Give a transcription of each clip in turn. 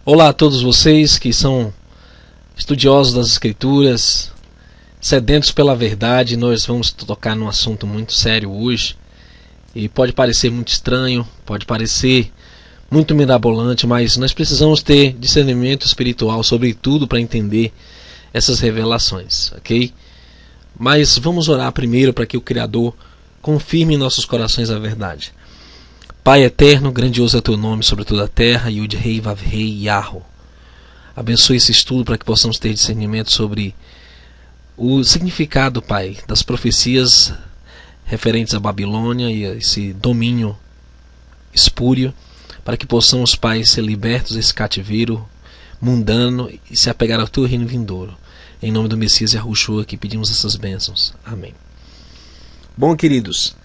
Olá a todos vocês que são estudiosos das Escrituras, sedentos pela verdade. Nós vamos tocar num assunto muito sério hoje e pode parecer muito estranho, pode parecer muito mirabolante, mas nós precisamos ter discernimento espiritual sobre tudo para entender essas revelações, ok? Mas vamos orar primeiro para que o Criador confirme em nossos corações a verdade. Pai eterno, grandioso é o teu nome sobre toda a terra, Yud Rei Vav Rei Yahweh. Abençoe esse estudo para que possamos ter discernimento sobre o significado, Pai, das profecias referentes à Babilônia e a esse domínio espúrio, para que possamos, Pai, ser libertos desse cativeiro mundano e se apegar ao teu reino vindouro. Em nome do Messias Yahushua que pedimos essas bênçãos. Amém. Bom, queridos,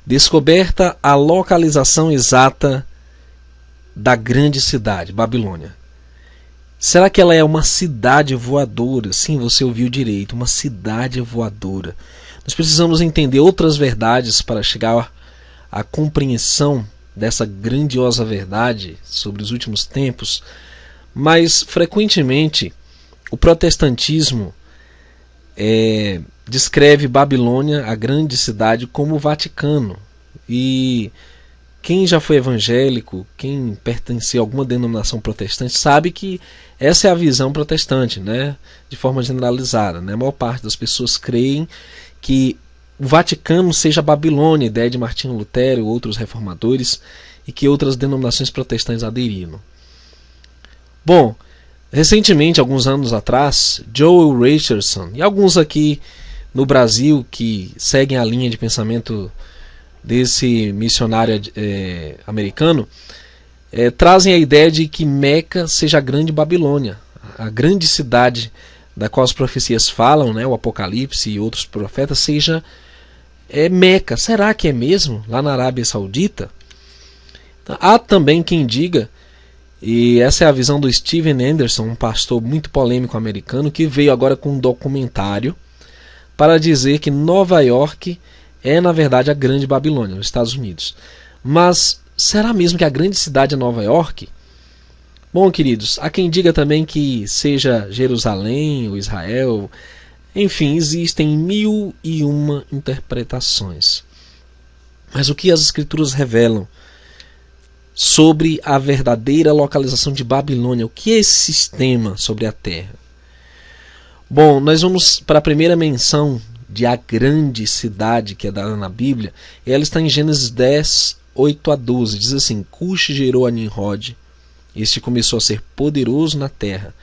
descoberta a localização exata da grande cidade, Babilônia. Será que ela é uma cidade voadora? Sim, você ouviu direito, uma cidade voadora. Nós precisamos entender outras verdades para chegar à compreensão dessa grandiosa verdade sobre os últimos tempos, mas frequentemente o protestantismo descreve Babilônia, a grande cidade, como o Vaticano. E quem já foi evangélico, quem pertenceu a alguma denominação protestante, sabe que essa é a visão protestante, né? De forma generalizada, né? A maior parte das pessoas creem que o Vaticano seja a Babilônia, ideia de Martinho Lutero e outros reformadores, e que outras denominações protestantes aderiram. Bom, recentemente, alguns anos atrás, Joel Richardson e alguns aqui no Brasil que seguem a linha de pensamento desse missionário americano, trazem a ideia de que Meca seja a grande Babilônia, a grande cidade da qual as profecias falam, né, o Apocalipse e outros profetas, seja Meca. Será que é mesmo? Lá na Arábia Saudita? Há também quem diga, e essa é a visão do Steven Anderson, um pastor muito polêmico americano, que veio agora com um documentário para dizer que Nova York é, na verdade, a grande Babilônia, nos Estados Unidos. Mas será mesmo que a grande cidade é Nova York? Bom, queridos, há quem diga também que seja Jerusalém ou Israel. Enfim, existem 1001 interpretações. Mas o que as Escrituras revelam sobre a verdadeira localização de Babilônia? O que é esse sistema sobre a terra? Bom, nós vamos para a primeira menção de a grande cidade que é dada na Bíblia. Ela está em Gênesis 10, 8 a 12. Diz assim: Cush gerou a Nimrod. Este começou a ser poderoso na terra.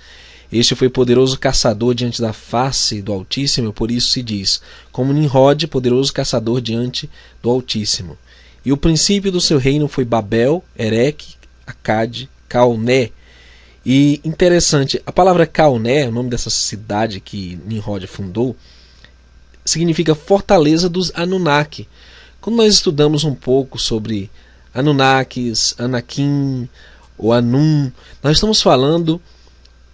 Este foi poderoso caçador diante da face do Altíssimo, por isso se diz, como Nimrod, poderoso caçador diante do Altíssimo. E o princípio do seu reino foi Babel, Ereque, Acade, Calné. E interessante, a palavra Calné, o nome dessa cidade que Nimrod fundou, significa fortaleza dos Anunnaki. Quando nós estudamos um pouco sobre Anunnakis, Anakim ou Anum, nós estamos falando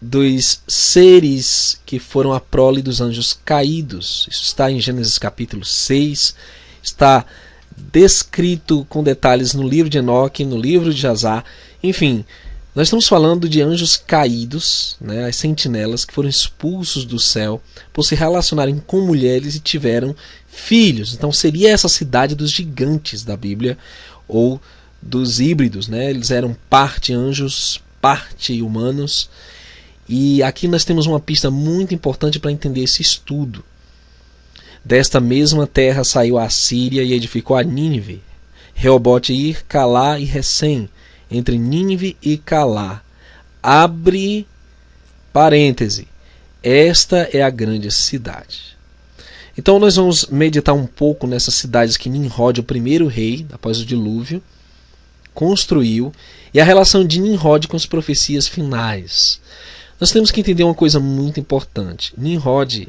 dos seres que foram a prole dos anjos caídos. Isso está em Gênesis capítulo 6, está descrito com detalhes no livro de Enoque, no livro de Jazar. Enfim, nós estamos falando de anjos caídos, né, as sentinelas que foram expulsos do céu por se relacionarem com mulheres e tiveram filhos. Então seria essa cidade dos gigantes da Bíblia, ou dos híbridos, né? Eles eram parte anjos, parte humanos. E aqui nós temos uma pista muito importante para entender esse estudo. Desta mesma terra saiu a Assíria e edificou a Nínive, Reobote-ir, Calá e Recém, entre Nínive e Calá. Abre parêntese. Esta é a grande cidade. Então nós vamos meditar um pouco nessas cidades que Nimrod, o primeiro rei, após o dilúvio, construiu, e a relação de Nimrod com as profecias finais. Nós temos que entender uma coisa muito importante. Nimrod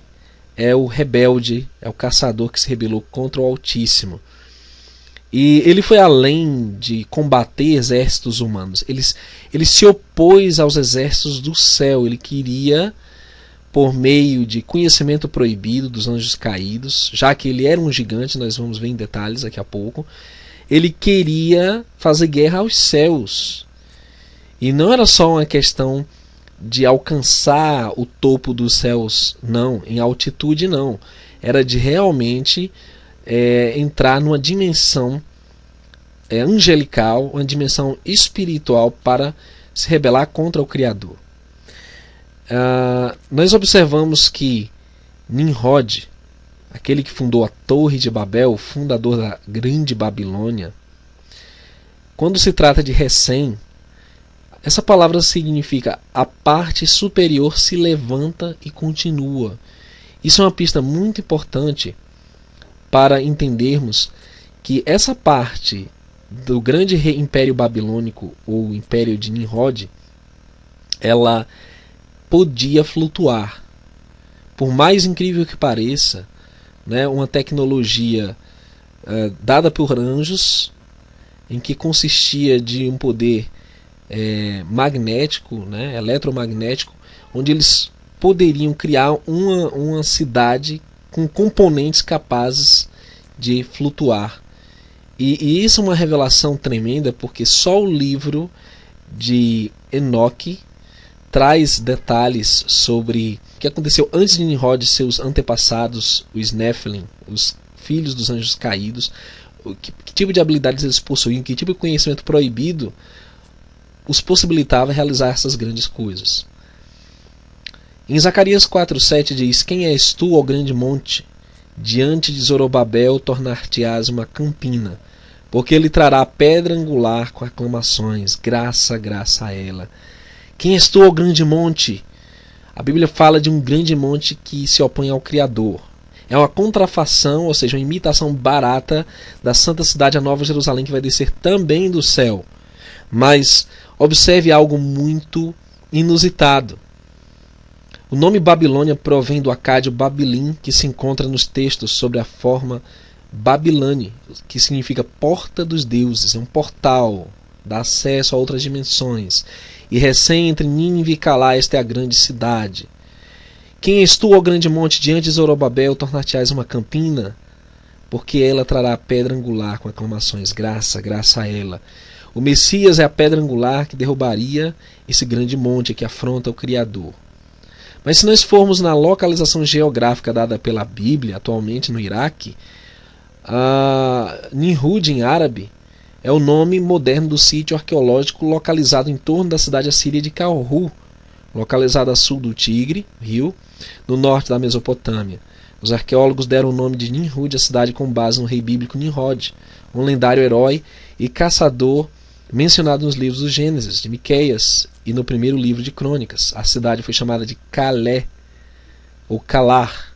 é o rebelde, é o caçador que se rebelou contra o Altíssimo. E ele foi além de combater exércitos humanos. Ele se opôs aos exércitos do céu. Ele queria, por meio de conhecimento proibido dos anjos caídos, já que ele era um gigante, nós vamos ver em detalhes daqui a pouco, ele queria fazer guerra aos céus. E não era só uma questão de alcançar o topo dos céus, não, em altitude não. Era de realmente entrar numa dimensão angelical, uma dimensão espiritual para se rebelar contra o Criador. Nós observamos que Nimrod, aquele que fundou a Torre de Babel, o fundador da Grande Babilônia, quando se trata de Recém, essa palavra significa a parte superior se levanta e continua. Isso é uma pista muito importante para entendermos que essa parte do grande império babilônico, ou império de Nimrod, ela podia flutuar. Por mais incrível que pareça, né, uma tecnologia dada por anjos, em que consistia de um poder magnético, né, eletromagnético, onde eles poderiam criar uma cidade com componentes capazes de flutuar. E isso é uma revelação tremenda, porque só o livro de Enoque traz detalhes sobre o que aconteceu antes de Nimrod, seus antepassados, os Nephilim, os filhos dos anjos caídos, que tipo de habilidades eles possuíam, que tipo de conhecimento proibido os possibilitava realizar essas grandes coisas. Em Zacarias 4,7 diz: Quem és tu, ó grande monte? Diante de Zorobabel tornar-te-ás uma campina, porque ele trará pedra angular com aclamações, graça, graça a ela. Quem és tu, ó grande monte? A Bíblia fala de um grande monte que se opõe ao Criador. É uma contrafação, ou seja, uma imitação barata da santa cidade, a Nova Jerusalém, que vai descer também do céu. Mas observe algo muito inusitado. O nome Babilônia provém do acádio Babilim, que se encontra nos textos sobre a forma Babilane, que significa porta dos deuses. É um portal, dá acesso a outras dimensões. E recém entre Nínive e Calá, esta é a grande cidade. Quem és tu, ó grande monte? Diante de Zorobabel tornar-te-ás uma campina, porque ela trará a pedra angular com aclamações, graça, graça a ela. O Messias é a pedra angular que derrubaria esse grande monte que afronta o Criador. Mas se nós formos na localização geográfica dada pela Bíblia, atualmente no Iraque, Nimrud em árabe é o nome moderno do sítio arqueológico localizado em torno da cidade assíria de Calhu, localizada a sul do Tigre, rio, no norte da Mesopotâmia. Os arqueólogos deram o nome de Nimrud à cidade com base no rei bíblico Nimrod, um lendário herói e caçador mencionado nos livros do Gênesis, de Miqueias e no primeiro livro de Crônicas. A cidade foi chamada de Calé, ou Calar,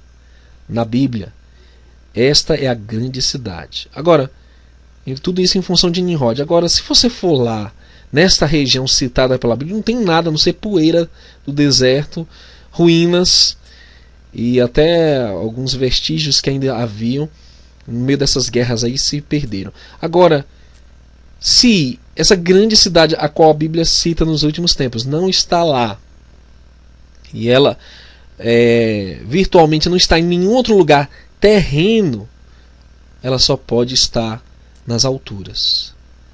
na Bíblia. Esta é a grande cidade. Agora, tudo isso em função de Nimrod. Agora, se você for lá, nesta região citada pela Bíblia, não tem nada a não ser poeira do deserto, ruínas e até alguns vestígios que ainda haviam no meio dessas guerras aí se perderam. Agora, se essa grande cidade a qual a Bíblia cita nos últimos tempos não está lá, e ela virtualmente não está em nenhum outro lugar terreno, ela só pode estar nas alturas,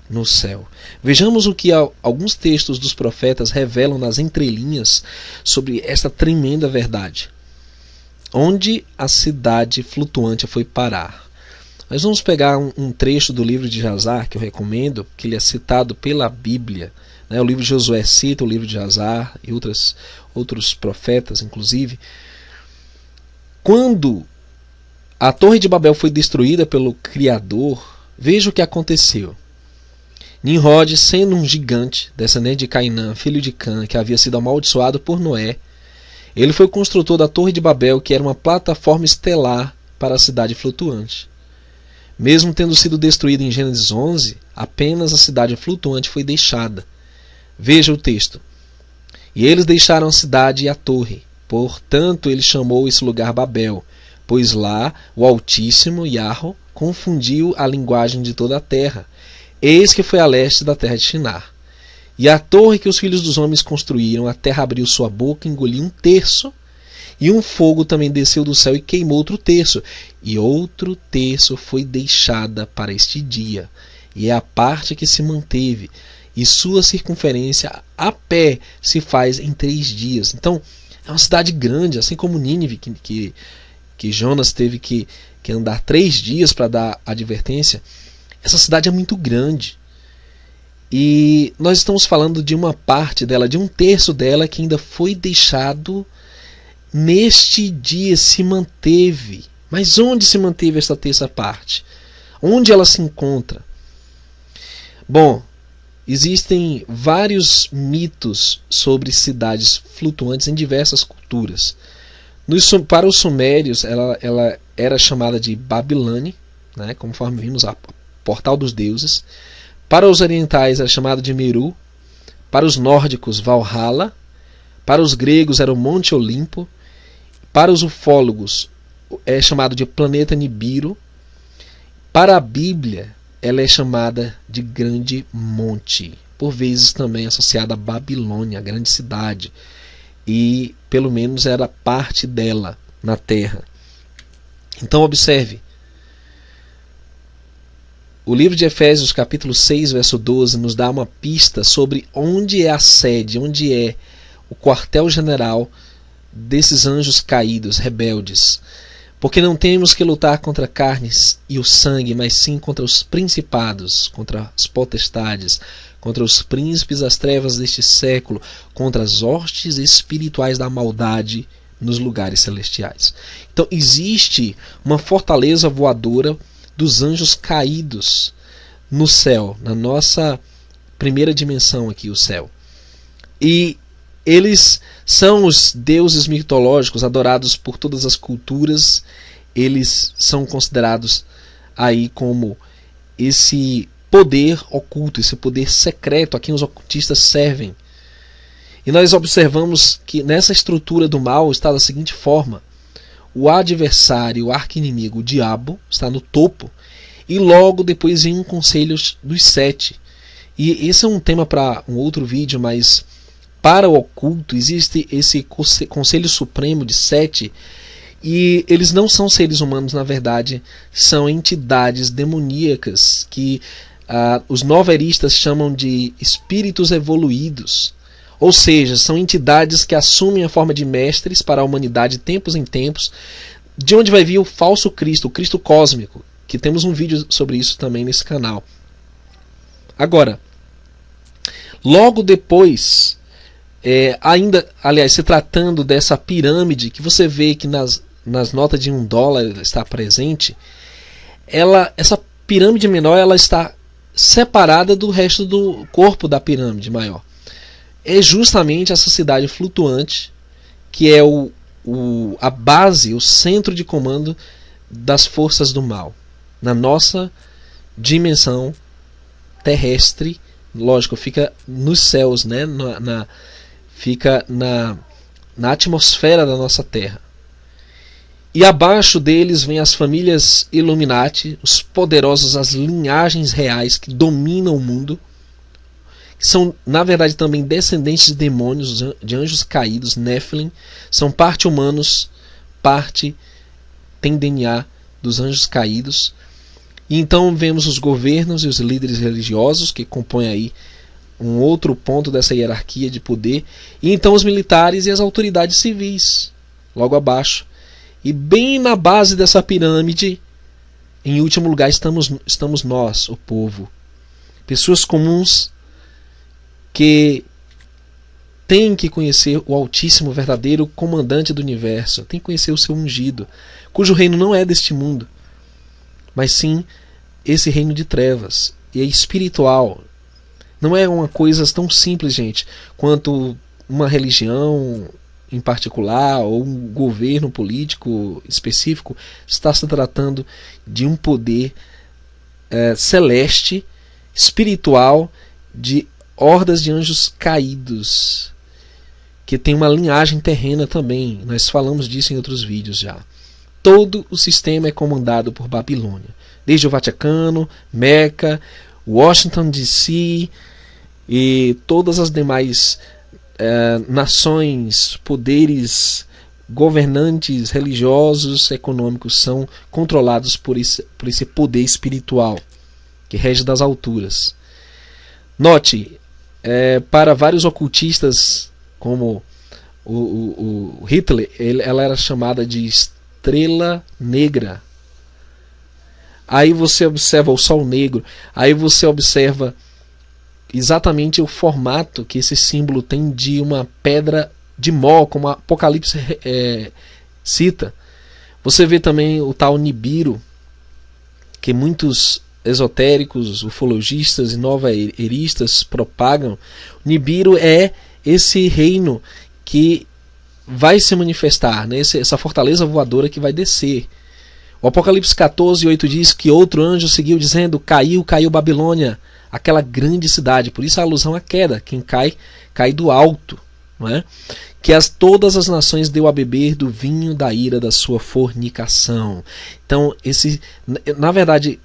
no céu. Vejamos o que alguns textos dos profetas revelam nas entrelinhas sobre esta tremenda verdade. Onde a cidade flutuante foi parar? Nós vamos pegar um trecho do livro de Jazar, que eu recomendo, que ele é citado pela Bíblia. Né? O livro de Josué cita o livro de Jazar e outros profetas, inclusive. Quando a Torre de Babel foi destruída pelo Criador, veja o que aconteceu. Nimrod, sendo um gigante, descendente de Cainã, filho de Cã, que havia sido amaldiçoado por Noé, ele foi o construtor da Torre de Babel, que era uma plataforma estelar para a cidade flutuante. Mesmo tendo sido destruída em Gênesis 11, apenas a cidade flutuante foi deixada. Veja o texto. E eles deixaram a cidade e a torre. Portanto, ele chamou esse lugar Babel, pois lá o Altíssimo, Yahweh, confundiu a linguagem de toda a terra. Eis que foi a leste da terra de Shinar. E a torre que os filhos dos homens construíram, a terra abriu sua boca, engoliu um terço, e um fogo também desceu do céu e queimou outro terço. E outro terço foi deixada para este dia. E é a parte que se manteve. e sua circunferência a pé se faz em 3 dias. Então, é uma cidade grande, assim como Nínive, que Jonas teve que andar 3 dias para dar advertência. Essa cidade é muito grande. E nós estamos falando de uma parte dela, de 1/3 dela, que ainda foi deixado neste dia, se manteve. Mas onde se manteve esta 1/3 parte? Onde ela se encontra? Bom, existem vários mitos sobre cidades flutuantes em diversas culturas. Para os sumérios, ela era chamada de Babilônia, né, conforme vimos, a portal dos deuses. Para os orientais, era chamada de Meru. Para os nórdicos, Valhalla. Para os gregos, era o Monte Olimpo. Para os ufólogos, é chamado de planeta Nibiru. Para a Bíblia, ela é chamada de Grande Monte, por vezes também associada a Babilônia, a grande cidade, e pelo menos era parte dela na Terra. Então observe, o livro de Efésios capítulo 6, verso 12, nos dá uma pista sobre onde é a sede, onde é o quartel-general desses anjos caídos, rebeldes. Porque não temos que lutar contra carnes e o sangue, mas sim contra os principados, contra as potestades, contra os príncipes das trevas deste século, contra as hostes espirituais da maldade nos lugares celestiais. Então existe uma fortaleza voadora dos anjos caídos no céu, na nossa primeira dimensão aqui, o céu. E eles são os deuses mitológicos adorados por todas as culturas. Eles são considerados aí como esse poder oculto, esse poder secreto a quem os ocultistas servem. E nós observamos que nessa estrutura do mal está da seguinte forma: o adversário, o arqui-inimigo, o diabo, está no topo, e logo depois vem um conselho dos 7. E esse é um tema para um outro vídeo, mas para o oculto existe esse Conselho Supremo de 7, e eles não são seres humanos, na verdade, são entidades demoníacas que os novelistas chamam de espíritos evoluídos. Ou seja, são entidades que assumem a forma de mestres para a humanidade de tempos em tempos, de onde vai vir o falso Cristo, o Cristo cósmico, que temos um vídeo sobre isso também nesse canal. Agora, logo depois, aliás, se tratando dessa pirâmide que você vê que nas notas de $1 está presente, essa pirâmide menor ela está separada do resto do corpo da pirâmide maior. É justamente essa cidade flutuante que é a base, o centro de comando das forças do mal na nossa dimensão terrestre. Lógico, fica nos céus, né? Fica na atmosfera da nossa Terra. E abaixo deles vem as famílias Illuminati, os poderosos, as linhagens reais que dominam o mundo, que são, na verdade, também descendentes de demônios, de anjos caídos, Nephilim, são parte humanos, tem DNA dos anjos caídos. E então vemos os governos e os líderes religiosos que compõem aí um outro ponto dessa hierarquia de poder, e então os militares e as autoridades civis, logo abaixo. E bem na base dessa pirâmide, em último lugar, estamos nós, o povo. Pessoas comuns que têm que conhecer o Altíssimo, verdadeiro comandante do universo, têm que conhecer o seu ungido, cujo reino não é deste mundo, mas sim esse reino de trevas, e é espiritual. Não é uma coisa tão simples, gente, quanto uma religião em particular ou um governo político específico. Está se tratando de um poder celeste, espiritual, de hordas de anjos caídos, que tem uma linhagem terrena também. Nós falamos disso em outros vídeos já. Todo o sistema é comandado por Babilônia, desde o Vaticano, Meca, Washington DC e todas as demais nações, poderes governantes, religiosos, econômicos são controlados por esse poder espiritual que rege das alturas. Note, para vários ocultistas, como o Hitler, ela era chamada de estrela negra. Aí você observa o Sol Negro, aí você observa exatamente o formato que esse símbolo tem de uma pedra de mó, como a Apocalipse cita. Você vê também o tal Nibiru, que muitos esotéricos, ufologistas e nova-eristas propagam. Nibiru é esse reino que vai se manifestar, né? Essa fortaleza voadora que vai descer. O Apocalipse 14:8 diz que outro anjo seguiu dizendo: caiu Babilônia, aquela grande cidade. Por isso a alusão à queda. Quem cai, cai do alto. Não é? Que todas as nações deu a beber do vinho da ira da sua fornicação. Então, na verdade,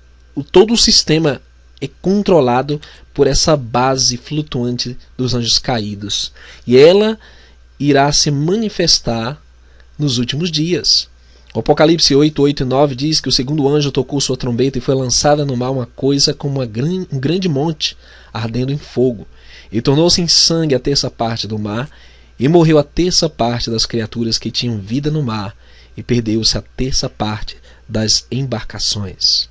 todo o sistema é controlado por essa base flutuante dos anjos caídos. E ela irá se manifestar nos últimos dias. O Apocalipse 8:8 e 9 diz que o segundo anjo tocou sua trombeta e foi lançada no mar uma coisa como um grande monte ardendo em fogo. E tornou-se em sangue a terça parte do mar, e morreu a terça parte das criaturas que tinham vida no mar, e perdeu-se a terça parte das embarcações.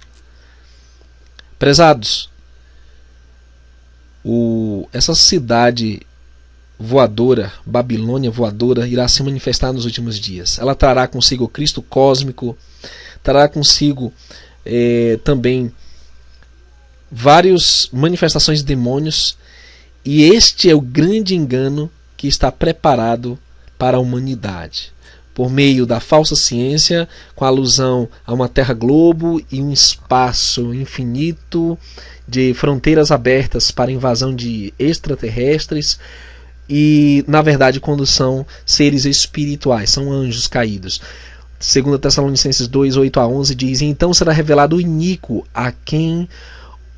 Prezados, essa cidade voadora, Babilônia voadora, irá se manifestar nos últimos dias. Ela trará consigo o Cristo cósmico, trará consigo também várias manifestações de demônios, e este é o grande engano que está preparado para a humanidade, por meio da falsa ciência, com alusão a uma terra-globo e um espaço infinito de fronteiras abertas para a invasão de extraterrestres, e na verdade quando são seres espirituais, são anjos caídos. 2 Tessalonicenses 2:8-11 diz: então será revelado o iníquo, a quem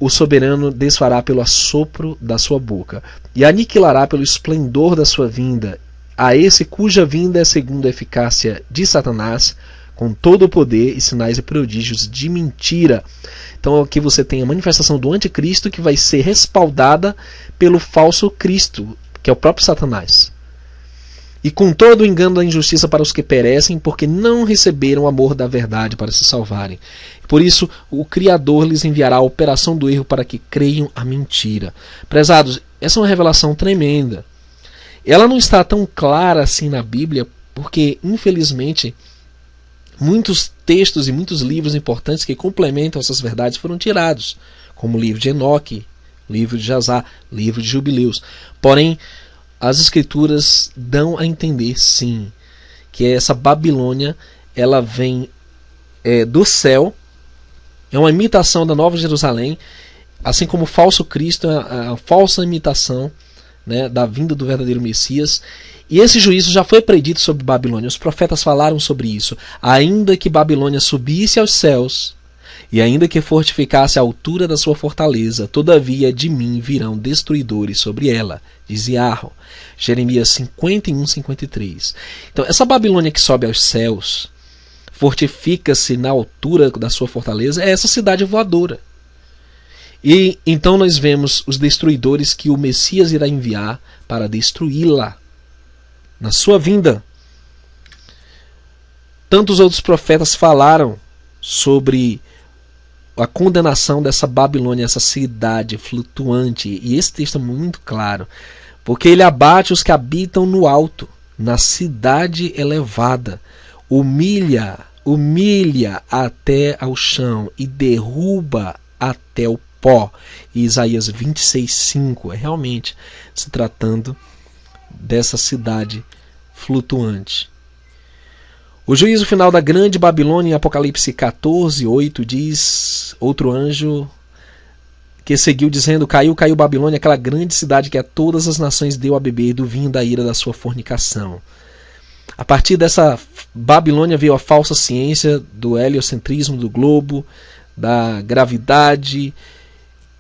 o soberano desfará pelo assopro da sua boca, e aniquilará pelo esplendor da sua vinda, a esse cuja vinda é segundo a eficácia de Satanás, com todo o poder e sinais e prodígios de mentira. Então aqui você tem a manifestação do anticristo, que vai ser respaldada pelo falso Cristo, que é o próprio Satanás. E com todo o engano da injustiça para os que perecem, porque não receberam o amor da verdade para se salvarem. Por isso, o Criador lhes enviará a operação do erro para que creiam a mentira. Prezados, essa é uma revelação tremenda. Ela não está tão clara assim na Bíblia, porque, infelizmente, muitos textos e muitos livros importantes que complementam essas verdades foram tirados, como o livro de Enoque, livro de Jazá, livro de Jubileus. Porém, as escrituras dão a entender, sim, que essa Babilônia, ela vem do céu, é uma imitação da Nova Jerusalém, assim como o falso Cristo é a falsa imitação, né, da vinda do verdadeiro Messias. E esse juízo já foi predito sobre Babilônia. Os profetas falaram sobre isso. Ainda que Babilônia subisse aos céus, e ainda que fortificasse a altura da sua fortaleza, todavia de mim virão destruidores sobre ela, diz Yarro. Jeremias 51:53. Então, essa Babilônia que sobe aos céus, fortifica-se na altura da sua fortaleza, é essa cidade voadora. E então nós vemos os destruidores que o Messias irá enviar para destruí-la na sua vinda. Tantos outros profetas falaram sobre a condenação dessa Babilônia, essa cidade flutuante, e esse texto é muito claro, porque ele abate os que habitam no alto, na cidade elevada, humilha até ao chão e derruba até o pó. E Isaías 26:5 é realmente se tratando dessa cidade flutuante. O juízo final da grande Babilônia, em Apocalipse 14:8, diz: outro anjo que seguiu dizendo: caiu Babilônia, aquela grande cidade que a todas as nações deu a beber do vinho da ira da sua fornicação. A partir dessa Babilônia veio a falsa ciência do heliocentrismo do globo, da gravidade,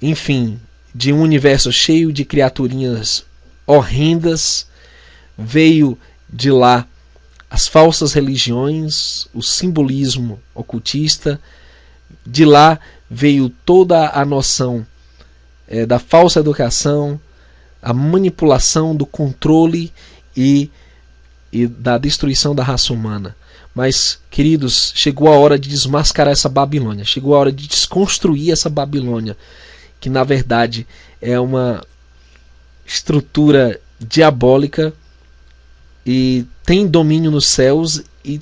enfim, de um universo cheio de criaturinhas horrendas. Veio de lá as falsas religiões, o simbolismo ocultista. De lá veio toda a noção da falsa educação, a manipulação, do controle e da destruição da raça humana. Mas, queridos, chegou a hora de desmascarar essa Babilônia, chegou a hora de desconstruir essa Babilônia, que na verdade é uma estrutura diabólica e tem domínio nos céus e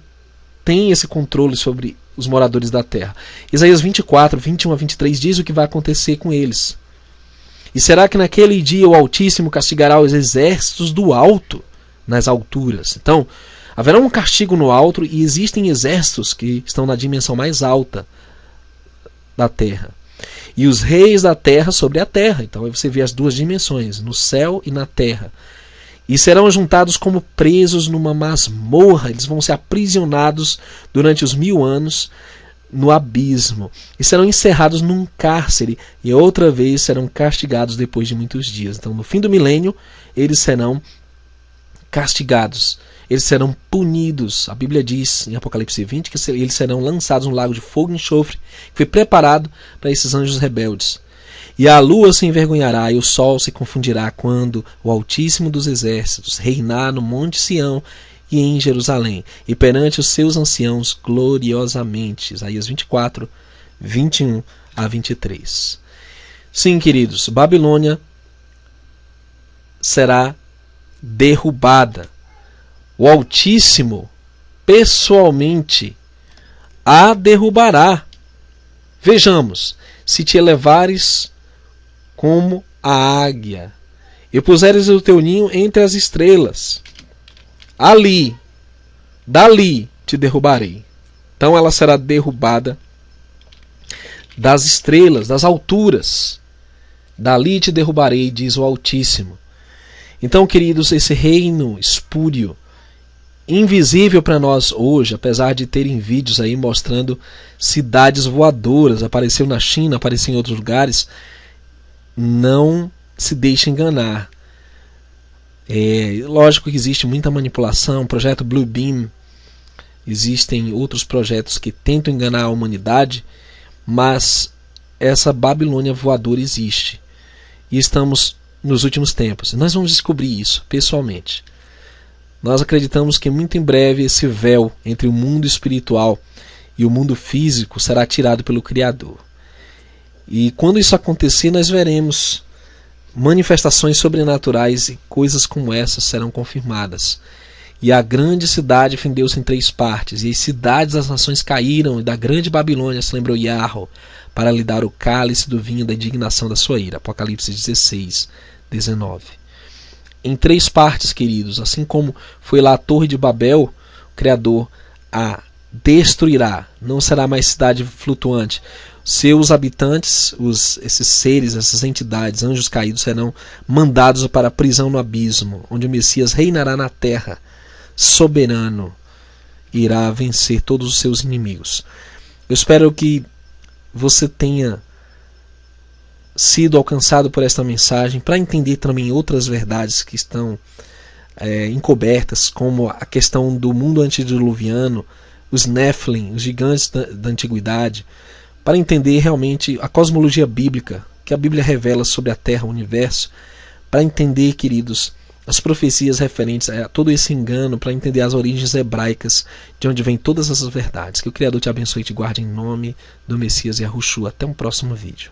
tem esse controle sobre os moradores da terra. Isaías 24, 21 a 23 diz o que vai acontecer com eles. E será que naquele dia o Altíssimo castigará os exércitos do alto nas alturas? Então, haverá um castigo no alto e existem exércitos que estão na dimensão mais alta da terra. E os reis da terra sobre a terra. Então aí você vê as duas dimensões, no céu e na terra. E serão juntados como presos numa masmorra. Eles vão ser aprisionados durante os 1000 anos no abismo. E serão encerrados num cárcere. E outra vez serão castigados depois de muitos dias. Então no fim do milênio eles serão castigados. Eles serão punidos. A Bíblia diz em Apocalipse 20 que eles serão lançados no lago de fogo e enxofre, que foi preparado para esses anjos rebeldes. E a lua se envergonhará e o sol se confundirá quando o Altíssimo dos Exércitos reinar no Monte Sião e em Jerusalém, e perante os seus anciãos gloriosamente. Isaías 24, 21 a 23. Sim, queridos, Babilônia será derrubada. O Altíssimo pessoalmente a derrubará. Vejamos: se te elevares como a águia e puseres o teu ninho entre as estrelas, dali te derrubarei. Então ela será derrubada das estrelas, das alturas. Dali te derrubarei, diz o Altíssimo. Então, queridos, esse reino espúrio, invisível para nós hoje, apesar de terem vídeos aí mostrando cidades voadoras, apareceu na China, apareceu em outros lugares, não se deixe enganar. Lógico que existe muita manipulação, o projeto Blue Beam, existem outros projetos que tentam enganar a humanidade, mas essa Babilônia voadora existe. E estamos nos últimos tempos. Nós vamos descobrir isso pessoalmente. Nós acreditamos que muito em breve esse véu entre o mundo espiritual e o mundo físico será tirado pelo Criador. E quando isso acontecer, nós veremos manifestações sobrenaturais e coisas como essas serão confirmadas. E a grande cidade fendeu-se em 3 partes, e as cidades das nações caíram, e da grande Babilônia se lembrou Yarro, para lhe dar o cálice do vinho da indignação da sua ira. Apocalipse 16, 19. Em 3 partes, queridos, assim como foi lá a Torre de Babel, o Criador a destruirá. Não será mais cidade flutuante. Seus habitantes, esses seres, essas entidades, anjos caídos, serão mandados para a prisão no abismo, onde o Messias reinará na terra, soberano, irá vencer todos os seus inimigos. Eu espero que você tenha sido alcançado por esta mensagem, para entender também outras verdades que estão encobertas, como a questão do mundo antediluviano, os Nephilim, os gigantes da antiguidade, para entender realmente a cosmologia bíblica, que a Bíblia revela sobre a Terra, o universo, para entender, queridos, as profecias referentes a todo esse engano, para entender as origens hebraicas, de onde vêm todas essas verdades. Que o Criador te abençoe e te guarde em nome do Messias Yahushua. Até um próximo vídeo.